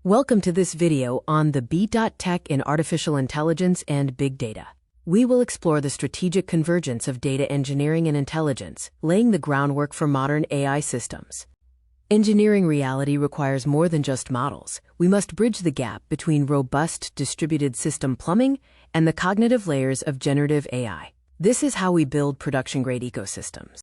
Welcome to this video on the B.Tech in artificial intelligence and big data. We will explore the strategic convergence of data engineering and intelligence, laying the groundwork for modern AI systems. Engineering reality requires more than just models. We must bridge the gap between robust distributed system plumbing and the cognitive layers of generative AI. This is how we build production-grade ecosystems.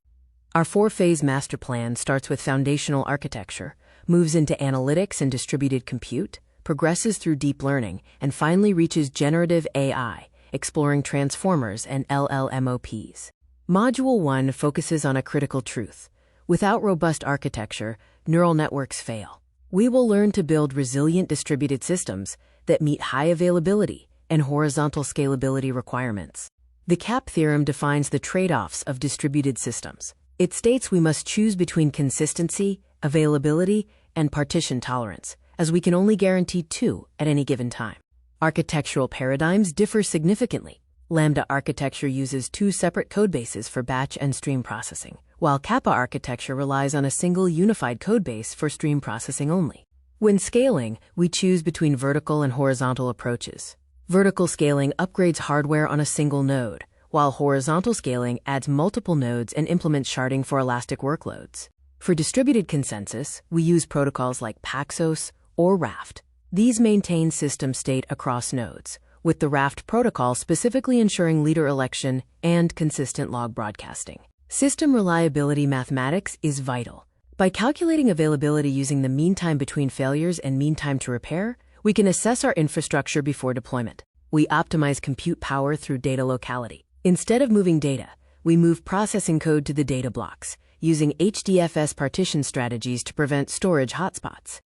Our four-phase master plan starts with foundational architecture, moves into analytics and distributed compute, progresses through deep learning, and finally reaches generative AI, exploring transformers and LLMOPs. Module 1 focuses on a critical truth. Without robust architecture, neural networks fail. We will learn to build resilient distributed systems that meet high availability and horizontal scalability requirements. The CAP theorem defines the trade-offs of distributed systems. It states we must choose between consistency, availability, and partition tolerance, as we can only guarantee two at any given time. Architectural paradigms differ significantly. Lambda architecture uses two separate codebases for batch and stream processing, while Kappa architecture relies on a single unified codebase for stream processing only. When scaling, we choose between vertical and horizontal approaches. Vertical scaling upgrades hardware on a single node, while horizontal scaling adds multiple nodes and implements sharding for elastic workloads. For distributed consensus, we use protocols like Paxos or Raft. These maintain system state across nodes, with the Raft protocol specifically ensuring leader election and consistent log broadcasting. System reliability mathematics is vital. By calculating availability using the mean time between failures and mean time to repair, we can assess our infrastructure before deployment. We optimize compute power through data locality. Instead of moving data, we move processing code to the data blocks, using HDFS partition strategies to prevent storage hotspots.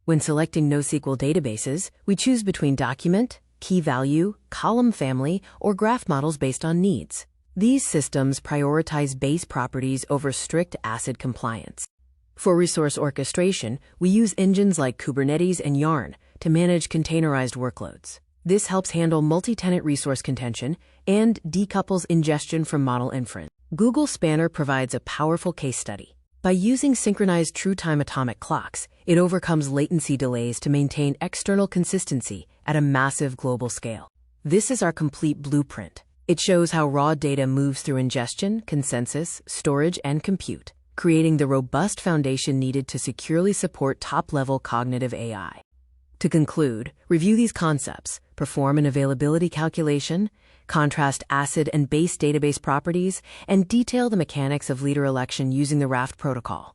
When selecting NoSQL databases, we choose between document, key value, column family, or graph models based on needs. These systems prioritize base properties over strict ACID compliance. For resource orchestration, we use engines like Kubernetes and Yarn to manage containerized workloads. This helps handle multi-tenant resource contention and decouples ingestion from model inference. Google Spanner provides a powerful case study. By using synchronized true-time atomic clocks, it overcomes latency delays to maintain external consistency at a massive global scale. This is our complete blueprint. It shows how raw data moves through ingestion, consensus, storage, and compute, creating the robust foundation needed to securely support top-level cognitive AI. To conclude, review these concepts, perform an availability calculation, contrast ACID and base database properties, and detail the mechanics of leader election using the Raft protocol.